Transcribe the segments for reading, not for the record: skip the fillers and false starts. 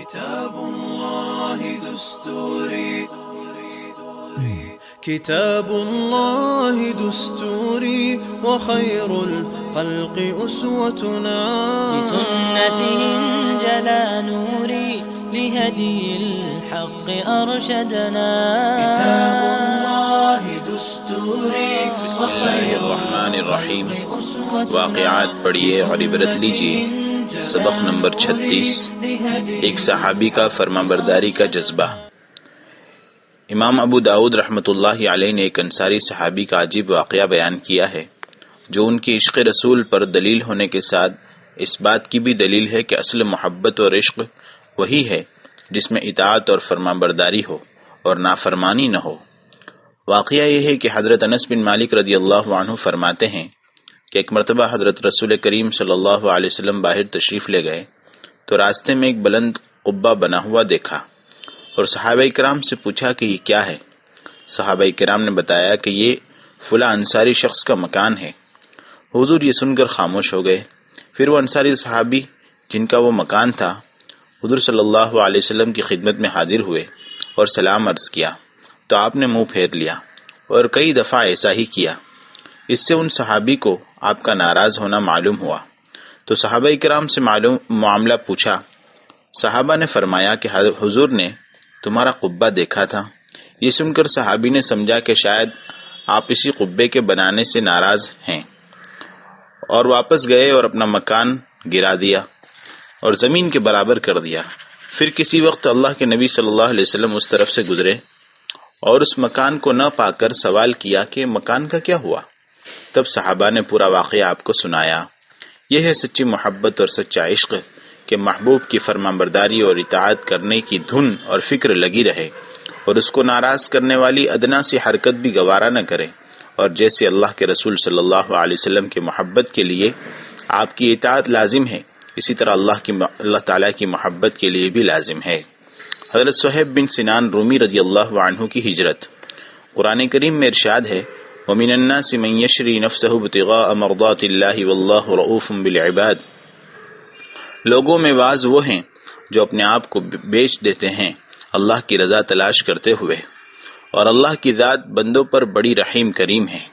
كتاب الله دستوري كتاب الله دستوري وخير الخلق أسوتنا بسنته انجلى نوري لهدي الحق أرشدنا كتاب الله دستوري وخير الرحمن الرحیم واقعات پڑھیے اور عبرت لیجیے۔ سبق نمبر 36، ایک صحابی کا فرمابرداری کا جذبہ۔ امام ابو داؤد رحمۃ اللہ علیہ نے ایک انصاری صحابی کا عجیب واقعہ بیان کیا ہے، جو ان کی عشق رسول پر دلیل ہونے کے ساتھ اس بات کی بھی دلیل ہے کہ اصل محبت اور عشق وہی ہے جس میں اطاعت اور فرمابرداری ہو اور نافرمانی نہ ہو۔ واقعہ یہ ہے کہ حضرت انس بن مالک رضی اللہ عنہ فرماتے ہیں کہ ایک مرتبہ حضرت رسول کریم صلی اللہ علیہ وسلم باہر تشریف لے گئے تو راستے میں ایک بلند قبہ بنا ہوا دیکھا اور صحابہ کرام سے پوچھا کہ یہ کیا ہے۔ صحابہ کرام نے بتایا کہ یہ فلاں انصاری شخص کا مکان ہے۔ حضور یہ سن کر خاموش ہو گئے۔ پھر وہ انصاری صحابی جن کا وہ مکان تھا حضور صلی اللہ علیہ وسلم کی خدمت میں حاضر ہوئے اور سلام عرض کیا تو آپ نے منہ پھیر لیا اور کئی دفعہ ایسا ہی کیا۔ اس سے ان صحابی کو آپ کا ناراض ہونا معلوم ہوا تو صحابہ کرام سے معاملہ پوچھا۔ صحابہ نے فرمایا کہ حضور نے تمہارا قبہ دیکھا تھا۔ یہ سن کر صحابی نے سمجھا کہ شاید آپ اسی قبے کے بنانے سے ناراض ہیں اور واپس گئے اور اپنا مکان گرا دیا اور زمین کے برابر کر دیا۔ پھر کسی وقت اللہ کے نبی صلی اللہ علیہ وسلم اس طرف سے گزرے اور اس مکان کو نہ پا کر سوال کیا کہ مکان کا کیا ہوا۔ تب صحابہ نے پورا واقعہ آپ کو سنایا۔ یہ ہے سچی محبت اور سچا عشق کہ محبوب کی فرمابرداری اور اطاعت کرنے کی دھن اور فکر لگی رہے اور اس کو ناراض کرنے والی ادنا سی حرکت بھی گوارا نہ کرے، اور جیسے اللہ کے رسول صلی اللہ علیہ وسلم کی محبت کے لیے آپ کی اطاعت لازم ہے، اسی طرح اللہ تعالیٰ کی محبت کے لیے بھی لازم ہے۔ حضرت صہیب بن سنان رومی رضی اللہ عنہ کی ہجرت۔ قرآن کریم میں ارشاد ہے وَمِنَ النَّاسِ مَن يَشْرِي نَفْسَهُ ابْتِغَاءَ مَرْضَاتِ اللَّهِ وَاللَّهُ رَءُوفٌ بِالْعِبَادِ۔ لوگوں میں بعض وہ ہیں جو اپنے آپ کو بیچ دیتے ہیں اللہ کی رضا تلاش کرتے ہوئے، اور اللہ کی ذات بندوں پر بڑی رحیم کریم ہے۔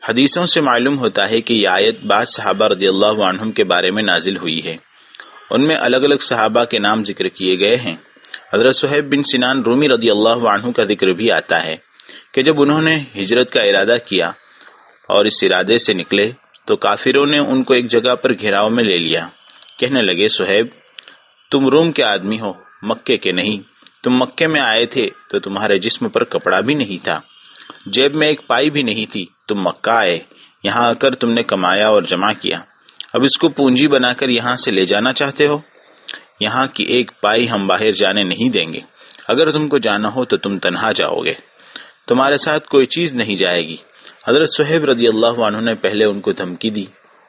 حدیثوں سے معلوم ہوتا ہے کہ یہ آیت بعض صحابہ رضی اللہ عنہم کے بارے میں نازل ہوئی ہے۔ ان میں الگ الگ صحابہ کے نام ذکر کیے گئے ہیں۔ حضرت صہیب بن سنان رومی رضی اللہ عنہ کا ذکر بھی آتا ہے کہ جب انہوں نے ہجرت کا ارادہ کیا اور اس ارادے سے نکلے تو کافروں نے ان کو ایک جگہ پر گھیراؤ میں لے لیا۔ کہنے لگے صہیب تم روم کے آدمی ہو، مکے کے نہیں۔ تم مکے میں آئے تھے تو تمہارے جسم پر کپڑا بھی نہیں تھا، جیب میں ایک پائی بھی نہیں تھی۔ تم مکہ آئے، یہاں آ کر تم نے کمایا اور جمع کیا، اب اس کو پونجی بنا کر یہاں سے لے جانا چاہتے ہو۔ یہاں کی ایک پائی ہم باہر جانے نہیں دیں گے۔ اگر تم کو جانا ہو تو تم تنہا جاؤ گے، تمہارے ساتھ کوئی چیز نہیں جائے گی۔ حضرت صہیب رضی اللہ عنہ نے پہلے ان کو دھمکی دی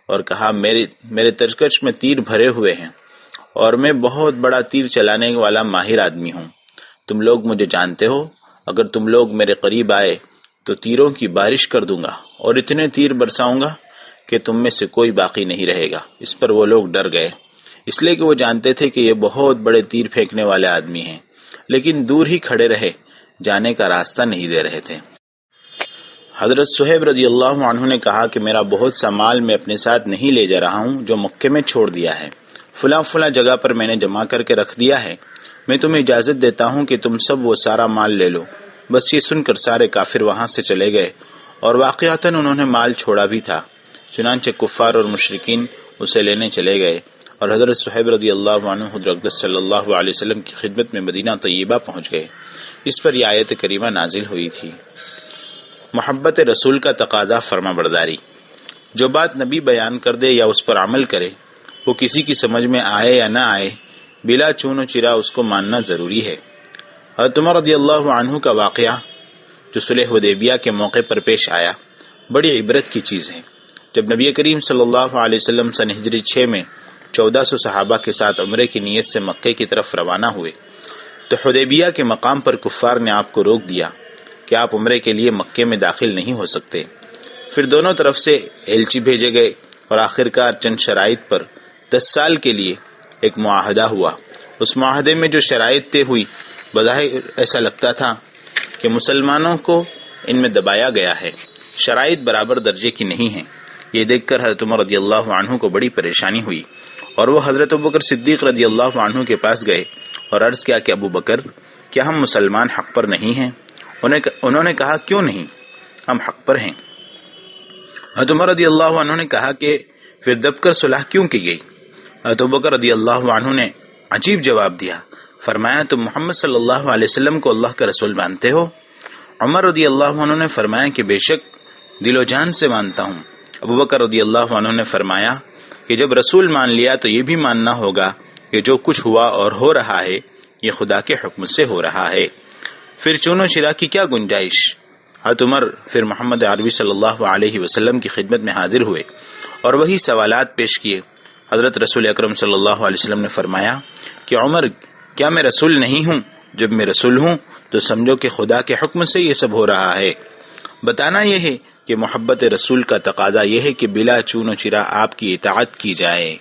اور کہا میرے ترکش میں تیر بھرے ہوئے ہیں اور میں بہت بڑا تیر چلانے والا ماہر آدمی ہوں۔ تم لوگ مجھے جانتے ہو، اگر تم لوگ میرے قریب آئے تو تیروں کی بارش کر دوں گا اور اتنے تیر برساؤں گا کہ تم میں سے کوئی باقی نہیں رہے گا۔ اس پر وہ لوگ ڈر گئے، اس لیے کہ وہ جانتے تھے کہ یہ بہت بڑے تیر پھینکنے والے آدمی ہیں، لیکن دور ہی کھڑے رہے، جانے کا راستہ نہیں دے رہے تھے۔ حضرت صہیب رضی اللہ عنہ نے کہا کہ میرا بہت سا مال میں اپنے ساتھ نہیں لے جا رہا ہوں جو مکے میں چھوڑ دیا ہے، فلاں جگہ پر میں نے جمع کر کے رکھ دیا ہے۔ میں تمہیں اجازت دیتا ہوں کہ تم سب وہ سارا مال لے لو۔ بس یہ سن کر سارے کافر وہاں سے چلے گئے اور واقعتاً انہوں نے مال چھوڑا بھی تھا، چنانچہ کفار اور مشرکین اسے لینے چلے گئے اور حضرت صہیب رضی اللہ عنہ حضرت صلی اللہ علیہ وسلم کی خدمت میں مدینہ طیبہ پہنچ گئے۔ اس پر یہ آیت کریمہ نازل ہوئی تھی۔ محبت رسول کا تقاضہ فرمابرداری۔ جو بات نبی بیان کر دے یا اس پر عمل کرے، وہ کسی کی سمجھ میں آئے یا نہ آئے، بلا چون و چرا اس کو ماننا ضروری ہے۔ حضرت عمر رضی اللہ عنہ کا واقعہ جو صلح حدیبیہ کے موقع پر پیش آیا بڑی عبرت کی چیز ہے۔ جب نبی کریم صلی اللہ علیہ وسلم سن ہجری 6 میں 1400 صحابہ کے ساتھ عمرے کی نیت سے مکے کی طرف روانہ ہوئے تو حدیبیہ کے مقام پر کفار نے آپ کو روک دیا کہ آپ عمرے کے لیے مکے میں داخل نہیں ہو سکتے۔ پھر دونوں طرف سے ایلچی بھیجے گئے اور آخرکار چند شرائط پر 10 سال کے لیے ایک معاہدہ ہوا اس معاہدے میں جو شرائط طے ہوئی بظاہر ایسا لگتا تھا کہ مسلمانوں کو ان میں دبایا گیا ہے، شرائط برابر درجے کی نہیں ہیں۔ یہ دیکھ کر حضرت عمر رضی اللہ عنہ کو بڑی پریشانی ہوئی اور وہ حضرت ابوبکر صدیق رضی اللہ عنہ کے پاس گئے اور عرض کیا کہ ابو بکر، کیا ہم مسلمان حق پر نہیں ہیں؟ انہوں نے کہا کیوں نہیں، ہم حق پر ہیں۔ حضرت عمر رضی اللہ عنہ نے کہا کہ پھر دب کر صلح کیوں کی گئی؟ حضرت ابوبکر رضی اللہ عنہ نے عجیب جواب دیا، فرمایا تم محمد صلی اللہ علیہ وسلم کو اللہ کا رسول مانتے ہو؟ عمر رضی اللہ عنہ نے فرمایا کہ بے شک دل و جان سے مانتا ہوں۔ ابوبکر رضی اللہ عنہ نے فرمایا کہ جب رسول مان لیا تو یہ بھی ماننا ہوگا کہ جو کچھ ہوا اور ہو رہا ہے یہ خدا کے حکم سے ہو رہا ہے، پھر چون و چرا کی کیا گنجائش؟ حضرت عمر پھر محمد عربی صلی اللہ علیہ وسلم کی خدمت میں حاضر ہوئے اور وہی سوالات پیش کیے۔ حضرت رسول اکرم صلی اللہ علیہ وسلم نے فرمایا کہ عمر، کیا میں رسول نہیں ہوں؟ جب میں رسول ہوں تو سمجھو کہ خدا کے حکم سے یہ سب ہو رہا ہے۔ بتانا یہ ہے کہ محبت رسول کا تقاضا یہ ہے کہ بلا چون و چرا آپ کی اطاعت کی جائے۔